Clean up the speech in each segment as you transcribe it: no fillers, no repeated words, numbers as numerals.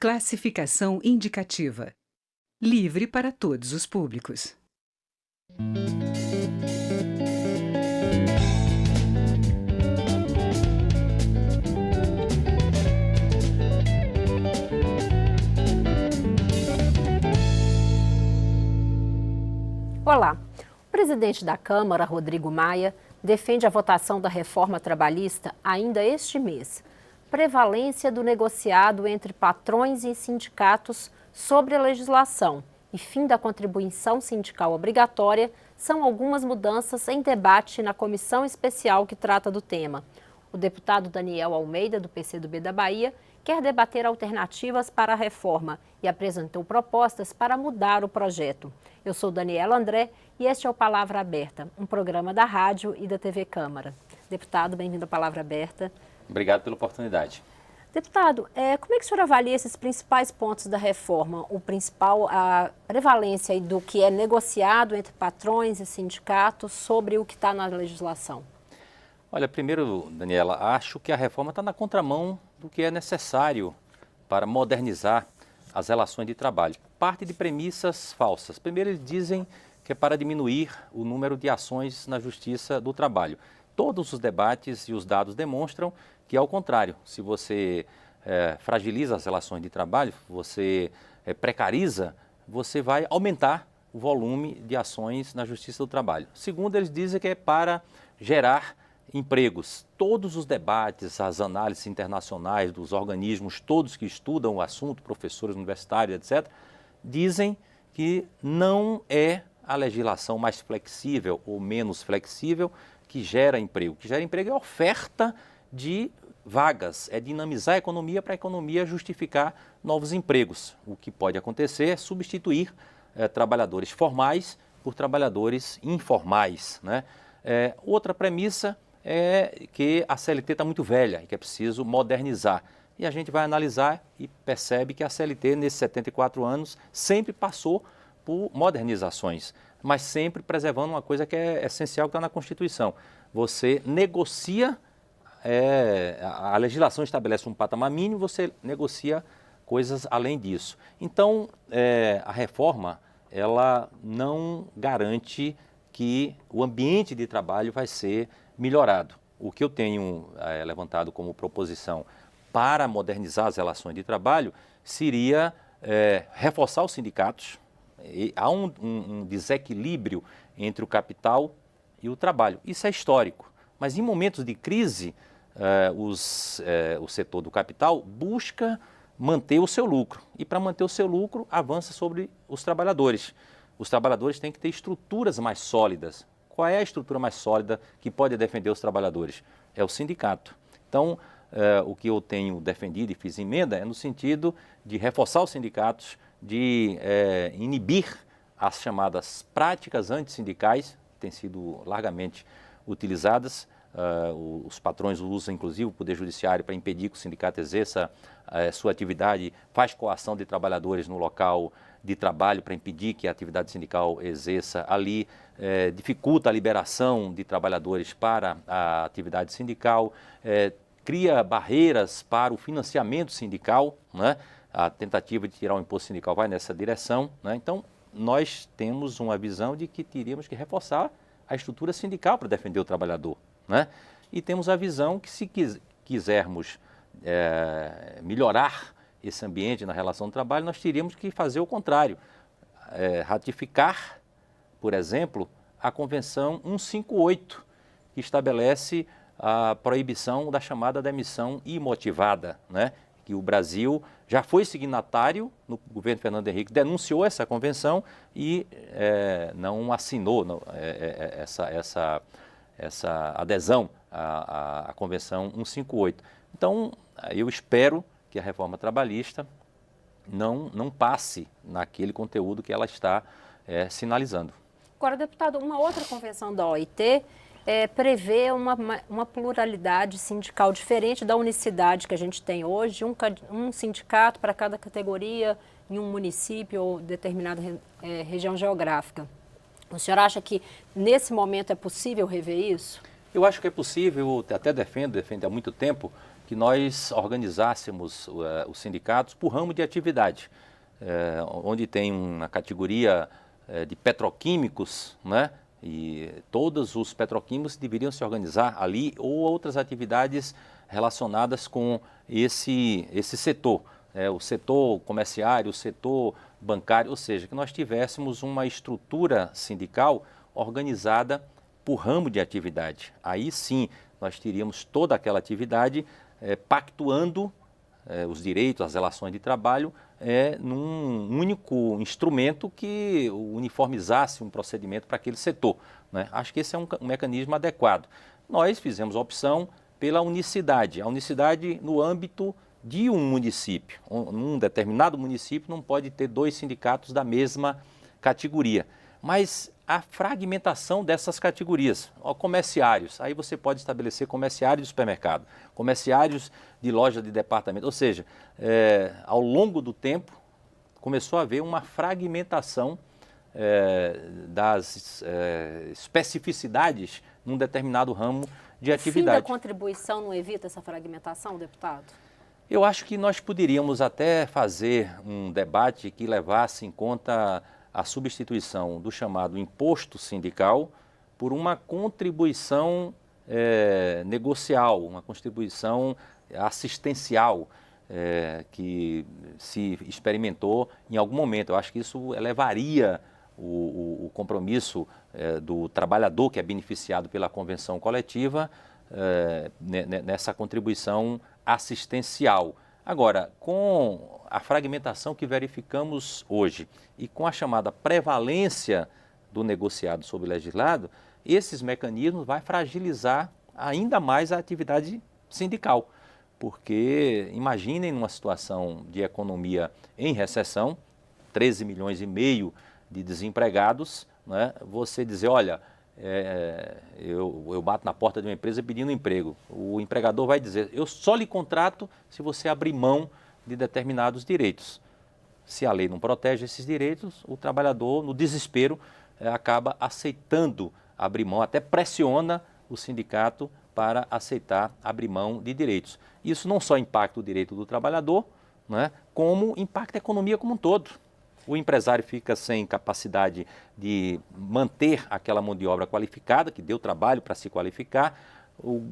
Classificação indicativa. Livre para todos os públicos. Olá, o presidente da Câmara, Rodrigo Maia, defende a votação da reforma trabalhista ainda este mês. Prevalência do negociado entre patrões e sindicatos sobre a legislação e fim da contribuição sindical obrigatória são algumas mudanças em debate na comissão especial que trata do tema. O deputado Daniel Almeida, do PCdoB da Bahia, quer debater alternativas para a reforma e apresentou propostas para mudar o projeto. Eu sou Daniela André e este é o Palavra Aberta, um programa da rádio e da TV Câmara. Deputado, bem-vindo à Palavra Aberta. Obrigado pela oportunidade. Deputado, como é que o senhor avalia esses principais pontos da reforma? A prevalência do que é negociado entre patrões e sindicatos sobre o que está na legislação? Olha, primeiro, Daniela, acho que a reforma está na contramão do que é necessário para modernizar as relações de trabalho. Parte de premissas falsas. Primeiro, eles dizem que é para diminuir o número de ações na Justiça do Trabalho. Todos os debates e os dados demonstram que é o contrário. Se você fragiliza as relações de trabalho, você precariza, você vai aumentar o volume de ações na Justiça do Trabalho. Segundo, eles dizem que é para gerar empregos. Todos os debates, as análises internacionais dos organismos, todos que estudam o assunto, professores universitários, etc., dizem que não é a legislação mais flexível ou menos flexível que gera emprego. O que gera emprego é a oferta de vagas, é dinamizar a economia para a economia justificar novos empregos. O que pode acontecer é substituir trabalhadores formais por trabalhadores informais, né? Outra premissa é que a CLT está muito velha e que é preciso modernizar. E a gente vai analisar e percebe que a CLT, nesses 74 anos, sempre passou por modernizações, mas sempre preservando uma coisa que é essencial, que está na Constituição. Você negocia, a legislação estabelece um patamar mínimo, você negocia coisas além disso. Então, a reforma, ela não garante que o ambiente de trabalho vai ser melhorado. O que eu tenho levantado como proposição para modernizar as relações de trabalho seria reforçar os sindicatos. Há um desequilíbrio entre o capital e o trabalho. Isso é histórico. Mas em momentos de crise, o setor do capital busca manter o seu lucro. E para manter o seu lucro, avança sobre os trabalhadores. Os trabalhadores têm que ter estruturas mais sólidas. Qual é a estrutura mais sólida que pode defender os trabalhadores? É o sindicato. Então, o que eu tenho defendido e fiz emenda é no sentido de reforçar os sindicatos, de inibir as chamadas práticas antissindicais, que têm sido largamente utilizadas. Os patrões usam, inclusive, o Poder Judiciário para impedir que o sindicato exerça sua atividade, faz coação de trabalhadores no local de trabalho para impedir que a atividade sindical exerça ali, dificulta a liberação de trabalhadores para a atividade sindical, cria barreiras para o financiamento sindical, né? A tentativa de tirar o imposto sindical vai nessa direção, né? Então, nós temos uma visão de que teríamos que reforçar a estrutura sindical para defender o trabalhador, né? E temos a visão que, se quisermos melhorar esse ambiente na relação do trabalho, nós teríamos que fazer o contrário, ratificar, por exemplo, a Convenção 158, que estabelece a proibição da chamada demissão imotivada, né? Que o Brasil já foi signatário, no governo Fernando Henrique denunciou essa convenção e não assinou essa adesão à Convenção 158. Então, eu espero que a reforma trabalhista não passe naquele conteúdo que ela está sinalizando. Agora, deputado, uma outra convenção da OIT prevê uma pluralidade sindical diferente da unicidade que a gente tem hoje, um sindicato para cada categoria em um município ou determinada região geográfica. O senhor acha que nesse momento é possível rever isso? Eu acho que é possível, até defendo há muito tempo, que nós organizássemos os sindicatos por ramo de atividade, onde tem uma categoria de petroquímicos, né? E todos os petroquímicos deveriam se organizar ali ou outras atividades relacionadas com esse setor, o setor comerciário, o setor bancário, ou seja, que nós tivéssemos uma estrutura sindical organizada por ramo de atividade. Aí sim nós teríamos toda aquela atividade pactuando os direitos, as relações de trabalho num único instrumento que uniformizasse um procedimento para aquele setor, né? Acho que esse é um mecanismo adequado. Nós fizemos a opção pela unicidade, a unicidade no âmbito de um município. Num determinado município não pode ter 2 sindicatos da mesma categoria, mas a fragmentação dessas categorias, comerciários, aí você pode estabelecer comerciários de supermercado, comerciários de loja de departamento, ou seja, ao longo do tempo começou a haver uma fragmentação das especificidades num determinado ramo de atividade. O fim da contribuição não evita essa fragmentação, deputado? Eu acho que nós poderíamos até fazer um debate que levasse em conta a substituição do chamado imposto sindical por uma contribuição negocial, uma contribuição assistencial que se experimentou em algum momento. Eu acho que isso elevaria o compromisso do trabalhador que é beneficiado pela convenção coletiva nessa contribuição assistencial. Agora, com a fragmentação que verificamos hoje e com a chamada prevalência do negociado sobre o legislado, esses mecanismos vão fragilizar ainda mais a atividade sindical. Porque imaginem numa situação de economia em recessão, 13 milhões e meio de desempregados, né, você dizer, olha, eu bato na porta de uma empresa pedindo emprego. O empregador vai dizer, eu só lhe contrato se você abrir mão de determinados direitos. Se a lei não protege esses direitos, o trabalhador, no desespero, acaba aceitando abrir mão, até pressiona o sindicato para aceitar abrir mão de direitos. Isso não só impacta o direito do trabalhador, né, como impacta a economia como um todo. O empresário fica sem capacidade de manter aquela mão de obra qualificada, que deu trabalho para se qualificar,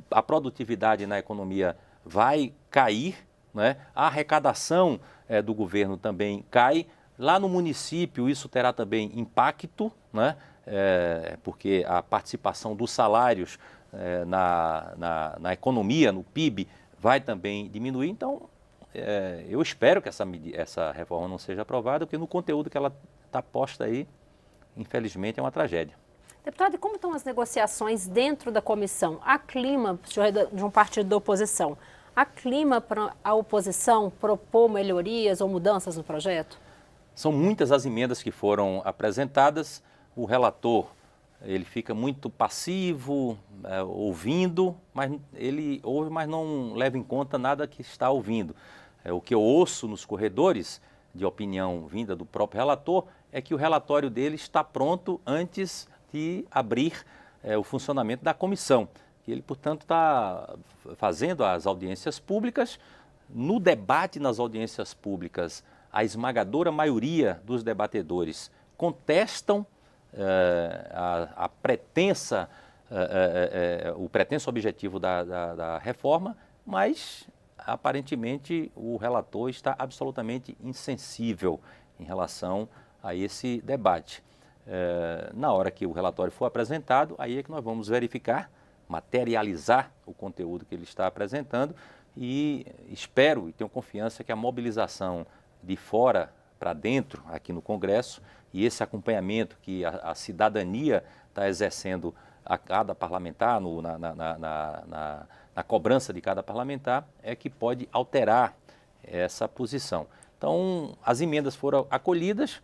a produtividade na economia vai cair, né? A arrecadação do governo também cai. Lá no município isso terá também impacto, né? Porque a participação dos salários na economia, no PIB, vai também diminuir. Então, eu espero que essa reforma não seja aprovada, porque no conteúdo que ela está posta aí, infelizmente, é uma tragédia. Deputado, e como estão as negociações dentro da comissão? Há clima, o senhor é de um partido da oposição, há clima para a oposição propor melhorias ou mudanças no projeto? São muitas as emendas que foram apresentadas. O relator, ele fica muito passivo, ouvindo, mas ele ouve, mas não leva em conta nada que está ouvindo. O que eu ouço nos corredores, de opinião vinda do próprio relator, é que o relatório dele está pronto antes de abrir o funcionamento da comissão. Ele, portanto, está fazendo as audiências públicas. No debate nas audiências públicas, a esmagadora maioria dos debatedores contestam o pretenso objetivo da reforma, mas aparentemente o relator está absolutamente insensível em relação a esse debate. Na hora que o relatório for apresentado, aí é que nós vamos verificar, materializar o conteúdo que ele está apresentando e espero e tenho confiança que a mobilização de fora para dentro aqui no Congresso e esse acompanhamento que a cidadania está exercendo a cada parlamentar, na cobrança de cada parlamentar, é que pode alterar essa posição. Então, as emendas foram acolhidas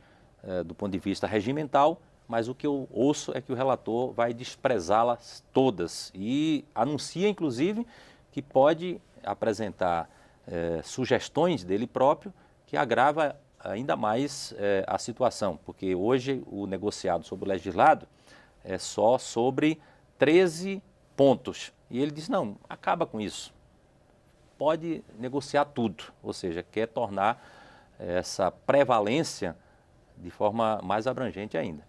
do ponto de vista regimental, mas o que eu ouço é que o relator vai desprezá-las todas e anuncia, inclusive, que pode apresentar sugestões dele próprio que agrava ainda mais a situação, porque hoje o negociado sobre o legislado é só sobre 13 pontos. E ele diz, não, acaba com isso. pode negociar tudo, ou seja, quer tornar essa prevalência de forma mais abrangente ainda.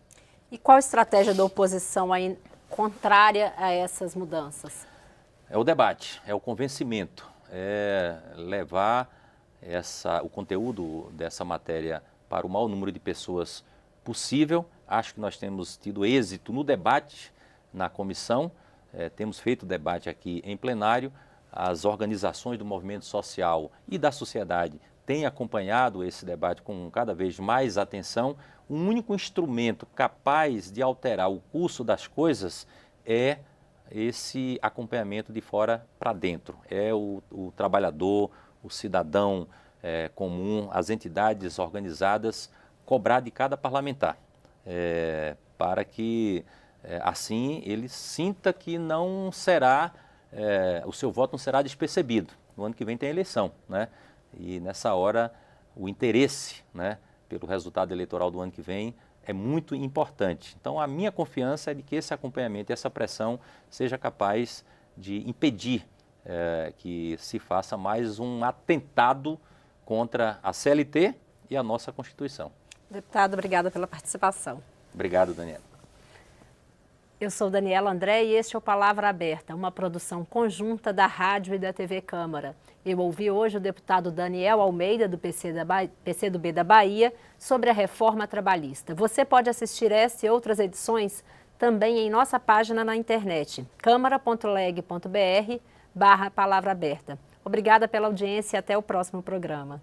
E qual a estratégia da oposição aí contrária a essas mudanças? É o debate, é o convencimento, é levar o conteúdo dessa matéria para o maior número de pessoas possível. Acho que nós temos tido êxito no debate na comissão, temos feito debate aqui em plenário, as organizações do movimento social e da sociedade têm acompanhado esse debate com cada vez mais atenção. Um único instrumento capaz de alterar o curso das coisas é esse acompanhamento de fora para dentro. É o trabalhador, o cidadão comum, as entidades organizadas cobrar de cada parlamentar, para que assim ele sinta que não será, o seu voto não será despercebido. No ano que vem tem eleição, né? E nessa hora o interesse, né, pelo resultado eleitoral do ano que vem é muito importante. Então a minha confiança é de que esse acompanhamento e essa pressão seja capaz de impedir que se faça mais um atentado contra a CLT e a nossa Constituição. Deputado, obrigada pela participação. Obrigado, Daniela. Eu sou Daniela André e este é o Palavra Aberta, uma produção conjunta da Rádio e da TV Câmara. Eu ouvi hoje o deputado Daniel Almeida, do PCdoB da Bahia, sobre a reforma trabalhista. Você pode assistir essa e outras edições também em nossa página na internet, câmara.leg.br/Palavra Aberta. Obrigada pela audiência e até o próximo programa.